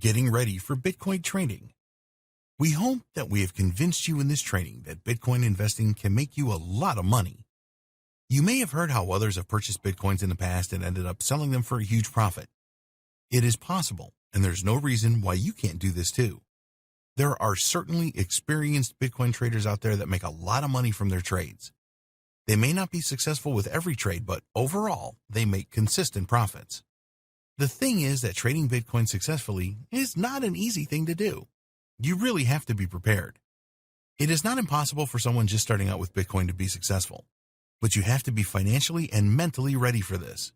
Getting ready for Bitcoin trading. We hope that we have convinced you in this training that Bitcoin investing can make you a lot of money. You may have heard how others have purchased Bitcoins in the past and ended up selling them for a huge profit. It is possible, and there's no reason why you can't do this too. There are certainly experienced Bitcoin traders out there that make a lot of money from their trades. They may not be successful with every trade, but overall, they make consistent profits. The thing is that trading Bitcoin successfully is not an easy thing to do. You really have to be prepared. It is not impossible for someone just starting out with Bitcoin to be successful, but you have to be financially and mentally ready for this.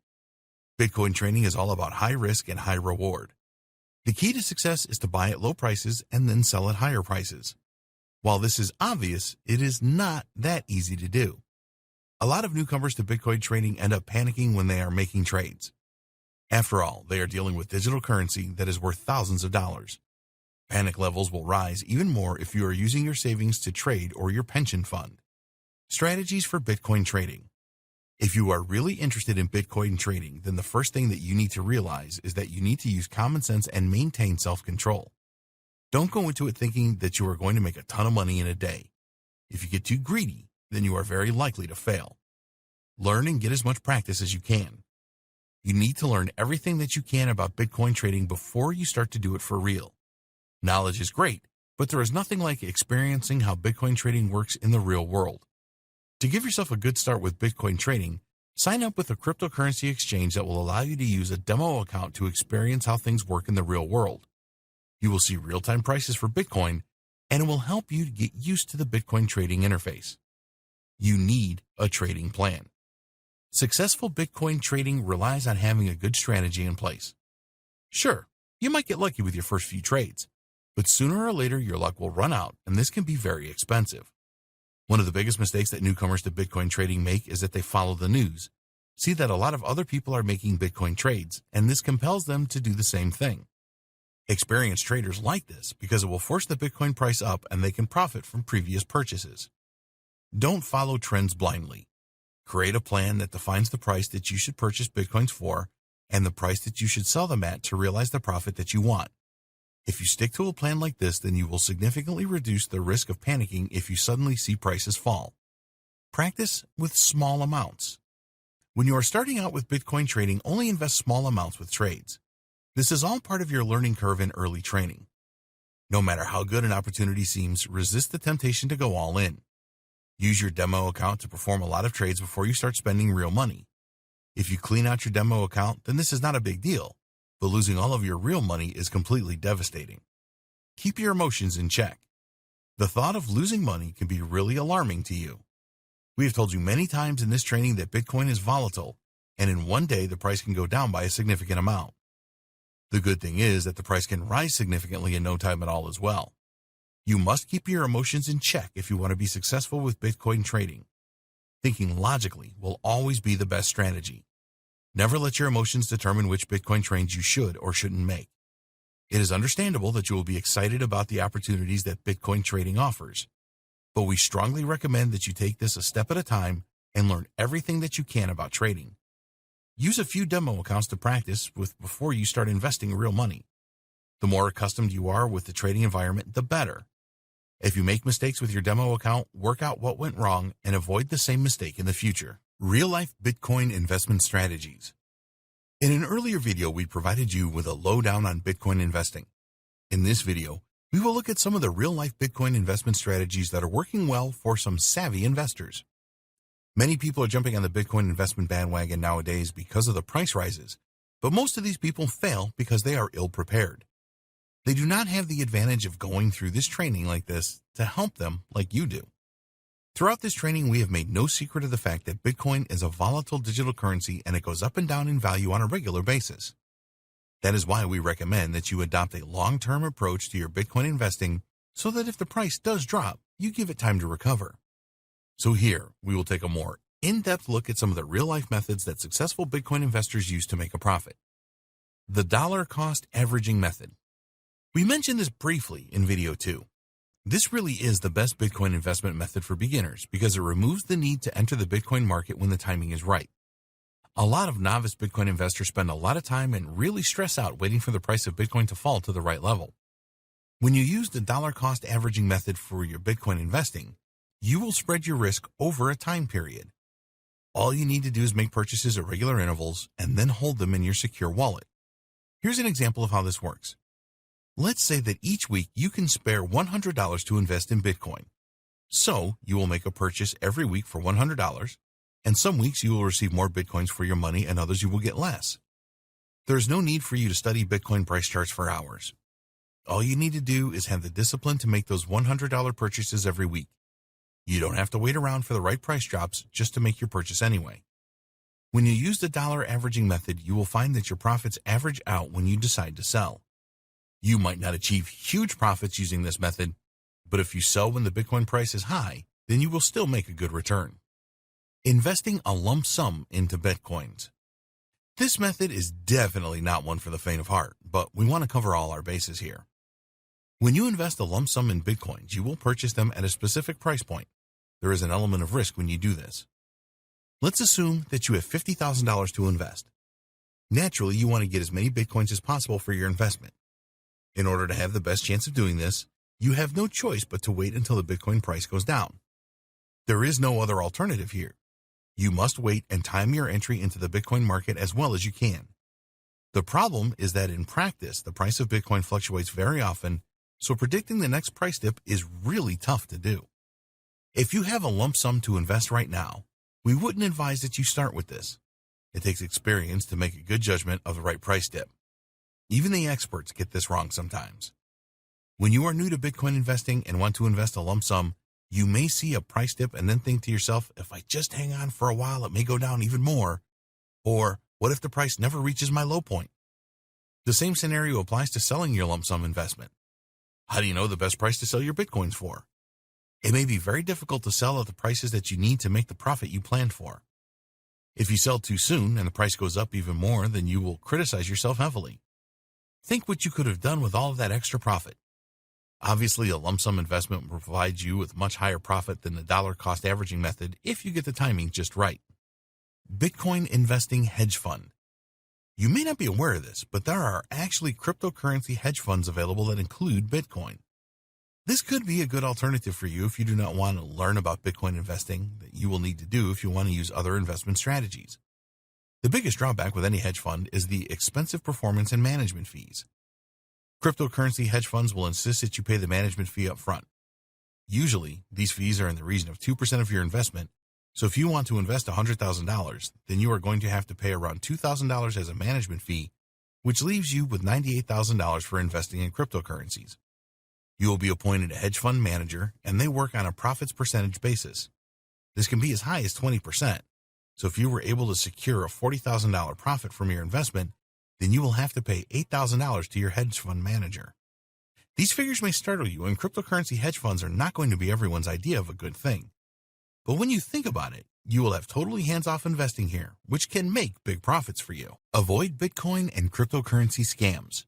Bitcoin trading is all about high risk and high reward. The key to success is to buy at low prices and then sell at higher prices. While this is obvious, it is not that easy to do. A lot of newcomers to Bitcoin trading end up panicking when they are making trades. After all, they are dealing with digital currency that is worth thousands of dollars. Panic levels will rise even more if you are using your savings to trade or your pension fund. Strategies for Bitcoin trading. If you are really interested in Bitcoin trading, then the first thing that you need to realize is that you need to use common sense and maintain self-control. Don't go into it thinking that you are going to make a ton of money in a day. If you get too greedy, then you are very likely to fail. Learn and get as much practice as you can. You need to learn everything that you can about Bitcoin trading before you start to do it for real. Knowledge is great, but there is nothing like experiencing how Bitcoin trading works in the real world. To give yourself a good start with Bitcoin trading, sign up with a cryptocurrency exchange that will allow you to use a demo account to experience how things work in the real world. You will see real-time prices for Bitcoin, and it will help you to get used to the Bitcoin trading interface. You need a trading plan. Successful Bitcoin trading relies on having a good strategy in place. Sure, you might get lucky with your first few trades, but sooner or later your luck will run out, and this can be very expensive. One of the biggest mistakes that newcomers to Bitcoin trading make is that they follow the news, see that a lot of other people are making Bitcoin trades, and this compels them to do the same thing. Experienced traders like this because it will force the Bitcoin price up and they can profit from previous purchases. Don't follow trends blindly. Create a plan that defines the price that you should purchase Bitcoins for and the price that you should sell them at to realize the profit that you want. If you stick to a plan like this, then you will significantly reduce the risk of panicking if you suddenly see prices fall. Practice with small amounts. When you are starting out with Bitcoin trading, only invest small amounts with trades. This is all part of your learning curve in early training. No matter how good an opportunity seems, resist the temptation to go all in. Use your demo account to perform a lot of trades before you start spending real money. If you clean out your demo account, then this is not a big deal, but losing all of your real money is completely devastating. Keep your emotions in check. The thought of losing money can be really alarming to you. We have told you many times in this training that Bitcoin is volatile, and in one day the price can go down by a significant amount. The good thing is that the price can rise significantly in no time at all as well. You must keep your emotions in check if you want to be successful with Bitcoin trading. Thinking logically will always be the best strategy. Never let your emotions determine which Bitcoin trades you should or shouldn't make. It is understandable that you will be excited about the opportunities that Bitcoin trading offers, but we strongly recommend that you take this a step at a time and learn everything that you can about trading. Use a few demo accounts to practice with before you start investing real money. The more accustomed you are with the trading environment, the better. If you make mistakes with your demo account, work out what went wrong and avoid the same mistake in the future. Real-life Bitcoin investment strategies. In an earlier video, we provided you with a lowdown on Bitcoin investing. In this video, we will look at some of the real-life Bitcoin investment strategies that are working well for some savvy investors. Many people are jumping on the Bitcoin investment bandwagon nowadays because of the price rises, but most of these people fail because they are ill-prepared. They do not have the advantage of going through this training like this to help them like you do. Throughout this training, we have made no secret of the fact that Bitcoin is a volatile digital currency and it goes up and down in value on a regular basis. That is why we recommend that you adopt a long-term approach to your Bitcoin investing so that if the price does drop, you give it time to recover. So here, we will take a more in-depth look at some of the real-life methods that successful Bitcoin investors use to make a profit. The dollar cost averaging method. We mentioned this briefly in video 2. This really is the best Bitcoin investment method for beginners because it removes the need to enter the Bitcoin market when the timing is right. A lot of novice Bitcoin investors spend a lot of time and really stress out waiting for the price of Bitcoin to fall to the right level. When you use the dollar cost averaging method for your Bitcoin investing, you will spread your risk over a time period. All you need to do is make purchases at regular intervals and then hold them in your secure wallet. Here's an example of how this works. Let's say that each week you can spare $100 to invest in Bitcoin. So you will make a purchase every week for $100, and some weeks you will receive more Bitcoins for your money and others you will get less. There's no need for you to study Bitcoin price charts for hours. All you need to do is have the discipline to make those $100 purchases every week. You don't have to wait around for the right price drops just to make your purchase anyway. When you use the dollar averaging method, you will find that your profits average out when you decide to sell. You might not achieve huge profits using this method, but if you sell when the Bitcoin price is high, then you will still make a good return. Investing a lump sum into Bitcoins. This method is definitely not one for the faint of heart, but we want to cover all our bases here. When you invest a lump sum in Bitcoins, you will purchase them at a specific price point. There is an element of risk when you do this. Let's assume that you have $50,000 to invest. Naturally, you want to get as many Bitcoins as possible for your investment. In order to have the best chance of doing this, you have no choice but to wait until the Bitcoin price goes down. There is no other alternative here. You must wait and time your entry into the Bitcoin market as well as you can. The problem is that in practice, the price of Bitcoin fluctuates very often, so predicting the next price dip is really tough to do. If you have a lump sum to invest right now, we wouldn't advise that you start with this. It takes experience to make a good judgment of the right price dip. Even the experts get this wrong sometimes. When you are new to Bitcoin investing and want to invest a lump sum, you may see a price dip and then think to yourself, if I just hang on for a while, it may go down even more. Or, what if the price never reaches my low point? The same scenario applies to selling your lump sum investment. How do you know the best price to sell your Bitcoins for? It may be very difficult to sell at the prices that you need to make the profit you planned for. If you sell too soon and the price goes up even more, then you will criticize yourself heavily. Think what you could have done with all of that extra profit. Obviously, a lump sum investment will provide you with much higher profit than the dollar cost averaging method if you get the timing just right. Bitcoin Investing Hedge Fund. You may not be aware of this, but there are actually cryptocurrency hedge funds available that include Bitcoin. This could be a good alternative for you if you do not want to learn about Bitcoin investing that you will need to do if you want to use other investment strategies. The biggest drawback with any hedge fund is the expensive performance and management fees. Cryptocurrency hedge funds will insist that you pay the management fee up front. Usually, these fees are in the region of 2% of your investment, so if you want to invest $100,000, then you are going to have to pay around $2,000 as a management fee, which leaves you with $98,000 for investing in cryptocurrencies. You will be appointed a hedge fund manager, and they work on a profits percentage basis. This can be as high as 20%, so if you were able to secure a $40,000 profit from your investment, then you will have to pay $8,000 to your hedge fund manager. These figures may startle you, and cryptocurrency hedge funds are not going to be everyone's idea of a good thing. But when you think about it, you will have totally hands-off investing here, which can make big profits for you. Avoid Bitcoin and cryptocurrency scams.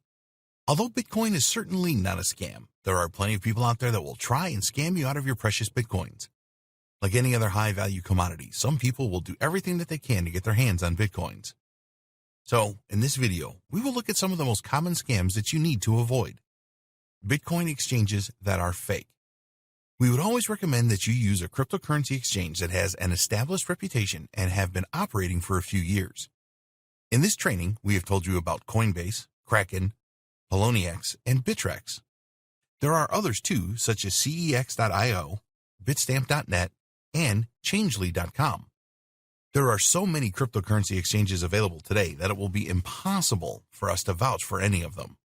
Although Bitcoin is certainly not a scam, there are plenty of people out there that will try and scam you out of your precious Bitcoins. Like any other high-value commodity, some people will do everything that they can to get their hands on Bitcoins. So, in this video, we will look at some of the most common scams that you need to avoid. Bitcoin exchanges that are fake. We would always recommend that you use a cryptocurrency exchange that has an established reputation and have been operating for a few years. In this training, we have told you about Coinbase, Kraken, Poloniex, and Bittrex. There are others too, such as CEX.io, Bitstamp.net, and Changely.com. There are so many cryptocurrency exchanges available today that it will be impossible for us to vouch for any of them.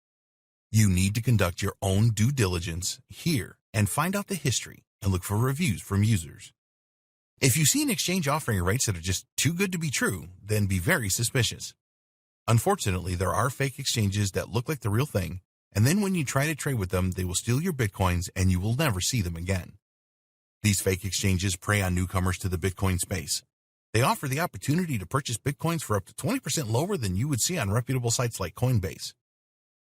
You need to conduct your own due diligence here and find out the history and look for reviews from users. If you see an exchange offering rates that are just too good to be true, then be very suspicious. Unfortunately, there are fake exchanges that look like the real thing, and then when you try to trade with them, they will steal your Bitcoins and you will never see them again. These fake exchanges prey on newcomers to the Bitcoin space. They offer the opportunity to purchase Bitcoins for up to 20% lower than you would see on reputable sites like Coinbase.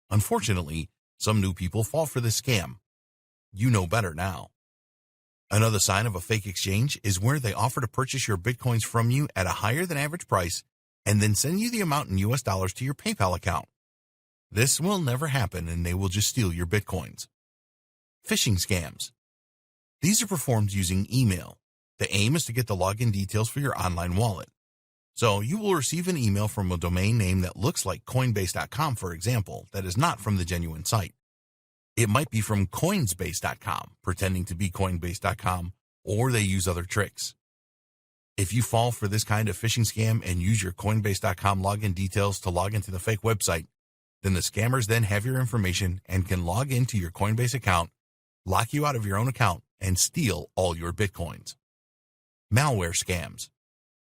Unfortunately, some new people fall for this scam. You know better now. Another sign of a fake exchange is where they offer to purchase your Bitcoins from you at a higher than average price and then send you the amount in US dollars to your PayPal account. This will never happen, and they will just steal your Bitcoins. Phishing scams. These are performed using email. The aim is to get the login details for your online wallet. So you will receive an email from a domain name that looks like Coinbase.com, for example, that is not from the genuine site. It might be from Coinsbase.com, pretending to be Coinbase.com, or they use other tricks. If you fall for this kind of phishing scam and use your Coinbase.com login details to log into the fake website, then the scammers then have your information and can log into your Coinbase account, lock you out of your own account, and steal all your Bitcoins. Malware scams.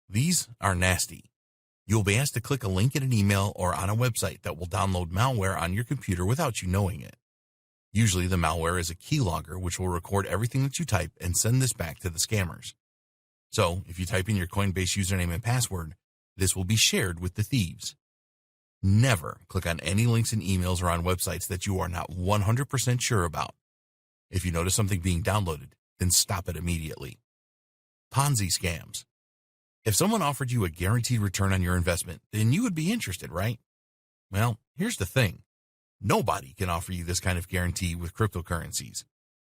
These are nasty. You'll be asked to click a link in an email or on a website that will download malware on your computer without you knowing it. Usually the malware is a keylogger which will record everything that you type and send this back to the scammers. So if you type in your Coinbase username and password, this will be shared with the thieves. Never click on any links in emails or on websites that you are not 100% sure about. If you notice something being downloaded, then stop it immediately. Ponzi scams. If someone offered you a guaranteed return on your investment, then you would be interested, right? Well, here's the thing. Nobody can offer you this kind of guarantee with cryptocurrencies.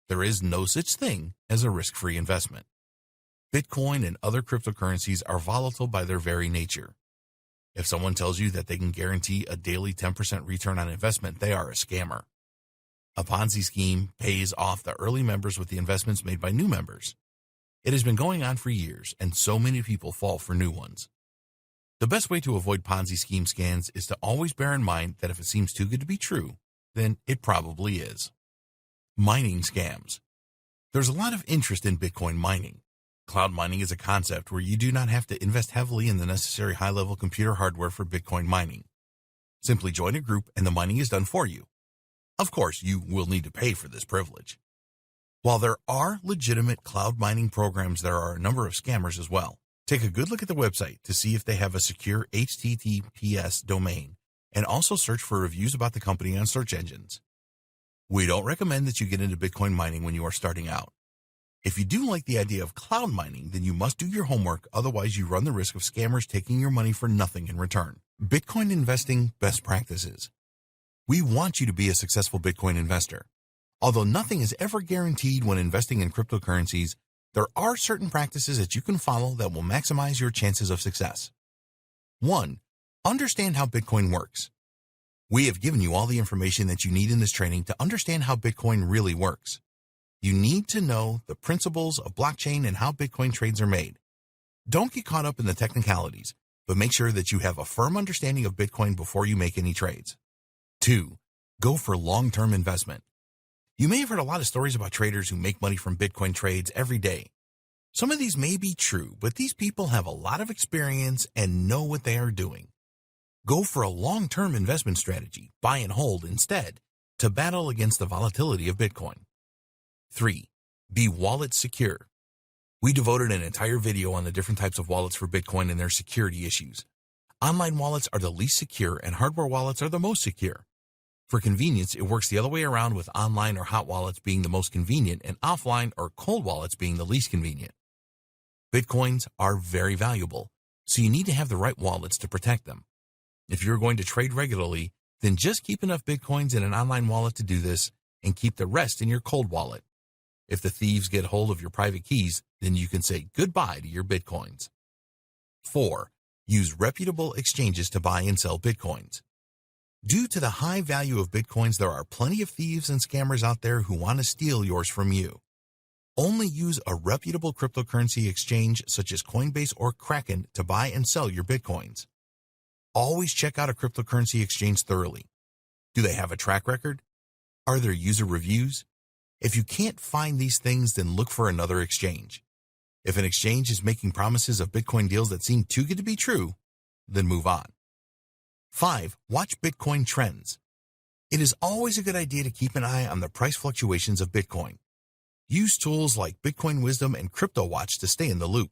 There is no such thing as a risk-free investment. Bitcoin and other cryptocurrencies are volatile by their very nature. If someone tells you that they can guarantee a daily 10% return on investment, they are a scammer. A Ponzi scheme pays off the early members with the investments made by new members. It has been going on for years, and so many people fall for new ones. The best way to avoid Ponzi scheme scams is to always bear in mind that if it seems too good to be true, then it probably is. Mining scams. There's a lot of interest in Bitcoin mining. Cloud mining is a concept where you do not have to invest heavily in the necessary high-level computer hardware for Bitcoin mining. Simply join a group and the mining is done for you. Of course, you will need to pay for this privilege. While there are legitimate cloud mining programs, there are a number of scammers as well. Take a good look at the website to see if they have a secure HTTPS domain, and also search for reviews about the company on search engines. We don't recommend that you get into Bitcoin mining when you are starting out. If you do like the idea of cloud mining, then you must do your homework, otherwise you run the risk of scammers taking your money for nothing in return. Bitcoin investing best practices. We want you to be a successful Bitcoin investor. Although nothing is ever guaranteed when investing in cryptocurrencies, there are certain practices that you can follow that will maximize your chances of success. 1. Understand how Bitcoin works. We have given you all the information that you need in this training to understand how Bitcoin really works. You need to know the principles of blockchain and how Bitcoin trades are made. Don't get caught up in the technicalities, but make sure that you have a firm understanding of Bitcoin before you make any trades. 2. Go for long-term investment. You may have heard a lot of stories about traders who make money from Bitcoin trades every day. Some of these may be true, but these people have a lot of experience and know what they are doing. Go for a long-term investment strategy, buy and hold instead, to battle against the volatility of Bitcoin. 3. Be wallet secure. We devoted an entire video on the different types of wallets for Bitcoin and their security issues. Online wallets are the least secure and hardware wallets are the most secure. For convenience, it works the other way around, with online or hot wallets being the most convenient and offline or cold wallets being the least convenient. Bitcoins are very valuable, so you need to have the right wallets to protect them. If you're going to trade regularly, then just keep enough Bitcoins in an online wallet to do this and keep the rest in your cold wallet. If the thieves get hold of your private keys, then you can say goodbye to your Bitcoins. 4. Use reputable exchanges to buy and sell Bitcoins. Due to the high value of Bitcoins, there are plenty of thieves and scammers out there who want to steal yours from you. Only use a reputable cryptocurrency exchange such as Coinbase or Kraken to buy and sell your Bitcoins. Always check out a cryptocurrency exchange thoroughly. Do they have a track record? Are there user reviews? If you can't find these things, then look for another exchange. If an exchange is making promises of Bitcoin deals that seem too good to be true, then move on. 5. Watch Bitcoin trends. It is always a good idea to keep an eye on the price fluctuations of Bitcoin. Use tools like Bitcoin Wisdom and CryptoWatch to stay in the loop.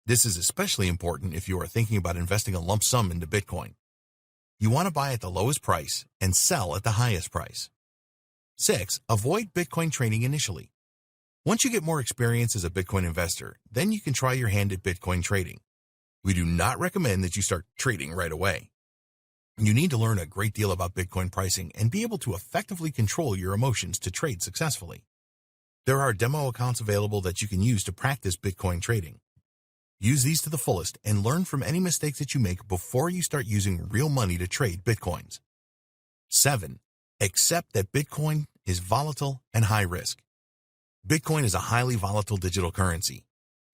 This is especially important if you are thinking about investing a lump sum into Bitcoin. You want to buy at the lowest price and sell at the highest price. 6. Avoid Bitcoin trading initially. Once you get more experience as a Bitcoin investor, then you can try your hand at Bitcoin trading. We do not recommend that you start trading right away. You need to learn a great deal about Bitcoin pricing and be able to effectively control your emotions to trade successfully. There are demo accounts available that you can use to practice Bitcoin trading. Use these to the fullest and learn from any mistakes that you make before you start using real money to trade Bitcoins. 7. Accept that Bitcoin is volatile and high risk. Bitcoin is a highly volatile digital currency.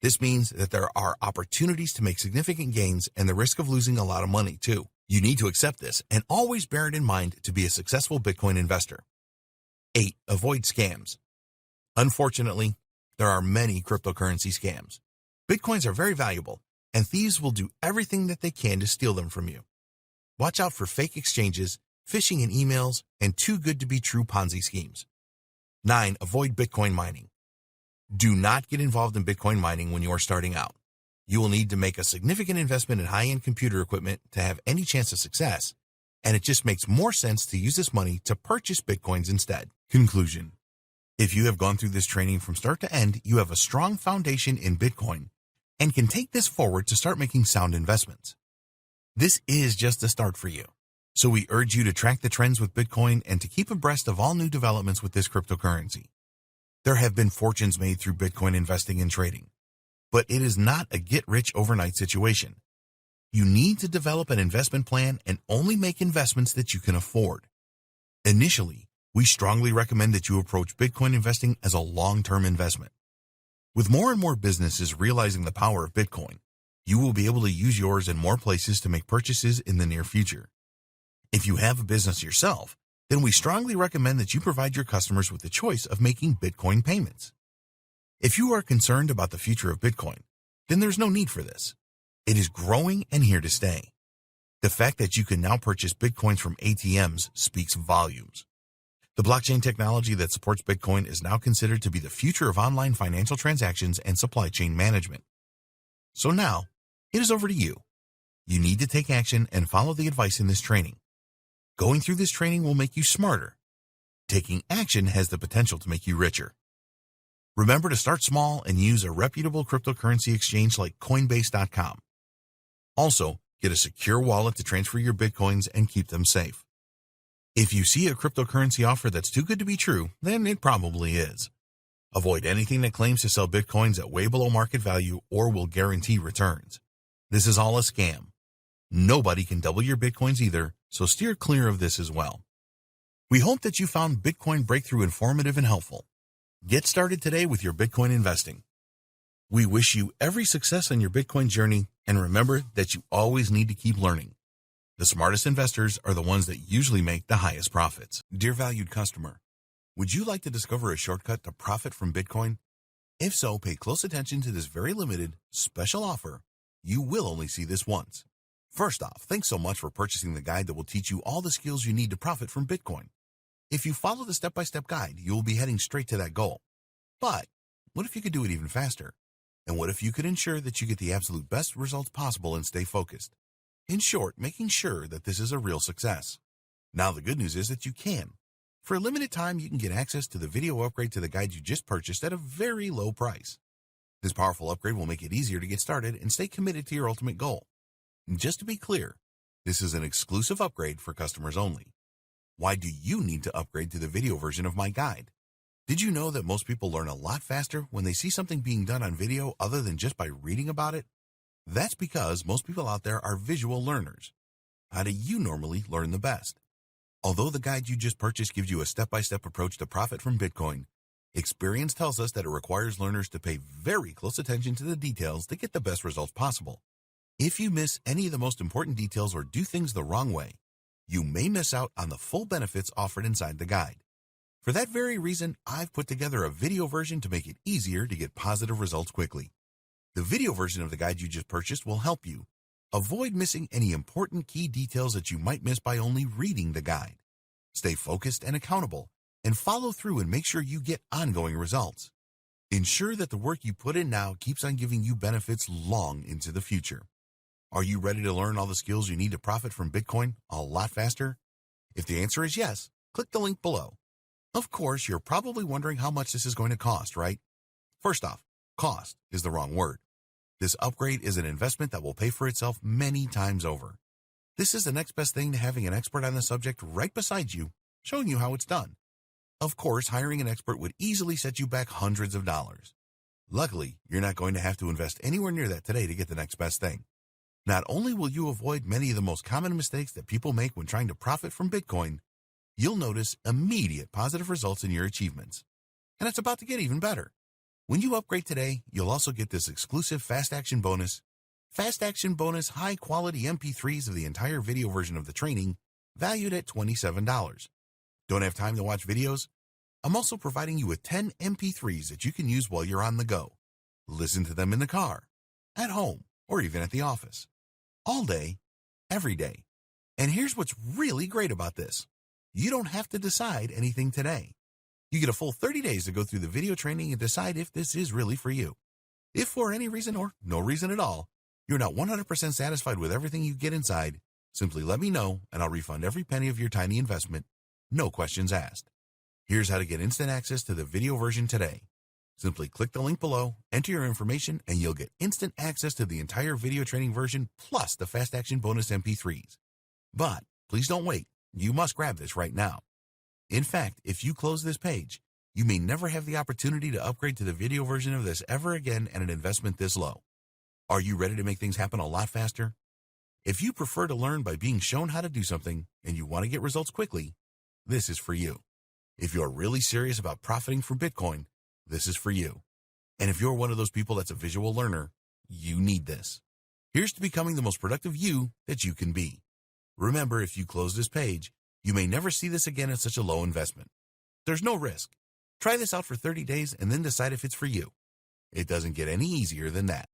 This means that there are opportunities to make significant gains and the risk of losing a lot of money too. You need to accept this and always bear it in mind to be a successful Bitcoin investor. 8. Avoid scams. Unfortunately, there are many cryptocurrency scams. Bitcoins are very valuable, and thieves will do everything that they can to steal them from you. Watch out for fake exchanges, phishing in emails, and too good to be true Ponzi schemes. 9. Avoid Bitcoin mining. Do not get involved in Bitcoin mining when you are starting out. You will need to make a significant investment in high-end computer equipment to have any chance of success, and it just makes more sense to use this money to purchase Bitcoins instead. Conclusion. If you have gone through this training from start to end, you have a strong foundation in Bitcoin and can take this forward to start making sound investments. This is just the start for you. So we urge you to track the trends with Bitcoin and to keep abreast of all new developments with this cryptocurrency. There have been fortunes made through Bitcoin investing and trading, but it is not a get-rich-overnight situation. You need to develop an investment plan and only make investments that you can afford. Initially, we strongly recommend that you approach Bitcoin investing as a long-term investment. With more and more businesses realizing the power of Bitcoin, you will be able to use yours in more places to make purchases in the near future. If you have a business yourself, then we strongly recommend that you provide your customers with the choice of making Bitcoin payments. If you are concerned about the future of Bitcoin, then there's no need for this. It is growing and here to stay. The fact that you can now purchase Bitcoins from ATMs speaks volumes. The blockchain technology that supports Bitcoin is now considered to be the future of online financial transactions and supply chain management. So now, it is over to you. You need to take action and follow the advice in this training. Going through this training will make you smarter. Taking action has the potential to make you richer. Remember to start small and use a reputable cryptocurrency exchange like Coinbase.com. Also, get a secure wallet to transfer your Bitcoins and keep them safe. If you see a cryptocurrency offer that's too good to be true, then it probably is. Avoid anything that claims to sell Bitcoins at way below market value or will guarantee returns. This is all a scam. Nobody can double your Bitcoins either, so steer clear of this as well. We hope that you found Bitcoin Breakthrough informative and helpful. Get started today with your Bitcoin investing. We wish you every success on your Bitcoin journey, and remember that you always need to keep learning. The smartest investors are the ones that usually make the highest profits. Dear valued customer, would you like to discover a shortcut to profit from Bitcoin? If so, pay close attention to this very limited, special offer. You will only see this once. First off, thanks so much for purchasing the guide that will teach you all the skills you need to profit from Bitcoin. If you follow the step-by-step guide, you will be heading straight to that goal. But what if you could do it even faster? And what if you could ensure that you get the absolute best results possible and stay focused? In short, making sure that this is a real success. Now the good news is that you can. For a limited time, you can get access to the video upgrade to the guide you just purchased at a very low price. This powerful upgrade will make it easier to get started and stay committed to your ultimate goal. And just to be clear, this is an exclusive upgrade for customers only. Why do you need to upgrade to the video version of my guide? Did you know that most people learn a lot faster when they see something being done on video other than just by reading about it? That's because most people out there are visual learners. How do you normally learn the best? Although the guide you just purchased gives you a step-by-step approach to profit from Bitcoin, experience tells us that it requires learners to pay very close attention to the details to get the best results possible. If you miss any of the most important details or do things the wrong way, you may miss out on the full benefits offered inside the guide. For that very reason, I've put together a video version to make it easier to get positive results quickly. The video version of the guide you just purchased will help you avoid missing any important key details that you might miss by only reading the guide. Stay focused and accountable, and follow through and make sure you get ongoing results. Ensure that the work you put in now keeps on giving you benefits long into the future. Are you ready to learn all the skills you need to profit from Bitcoin a lot faster? If the answer is yes, click the link below. Of course, you're probably wondering how much this is going to cost, right? First off, cost is the wrong word. This upgrade is an investment that will pay for itself many times over. This is the next best thing to having an expert on the subject right beside you, showing you how it's done. Of course, hiring an expert would easily set you back hundreds of dollars. Luckily, you're not going to have to invest anywhere near that today to get the next best thing. Not only will you avoid many of the most common mistakes that people make when trying to profit from Bitcoin, you'll notice immediate positive results in your achievements. And it's about to get even better. When you upgrade today, you'll also get this exclusive Fast Action Bonus high-quality MP3s of the entire video version of the training, valued at $27. Don't have time to watch videos? I'm also providing you with 10 MP3s that you can use while you're on the go. Listen to them in the car, at home, or even at the office. All day, every day. And here's what's really great about this. You don't have to decide anything today. You get a full 30 days to go through the video training and decide if this is really for you. If for any reason or no reason at all, you're not 100% satisfied with everything you get inside, simply let me know and I'll refund every penny of your tiny investment, no questions asked. Here's how to get instant access to the video version today. Simply click the link below, enter your information, and you'll get instant access to the entire video training version plus the Fast Action Bonus MP3s. But please don't wait. You must grab this right now. In fact, if you close this page, you may never have the opportunity to upgrade to the video version of this ever again at an investment this low. Are you ready to make things happen a lot faster? If you prefer to learn by being shown how to do something and you want to get results quickly, this is for you. If you're really serious about profiting from Bitcoin, this is for you. And if you're one of those people that's a visual learner, you need this. Here's to becoming the most productive you that you can be. Remember, if you close this page, you may never see this again at such a low investment. There's no risk. Try this out for 30 days and then decide if it's for you. It doesn't get any easier than that.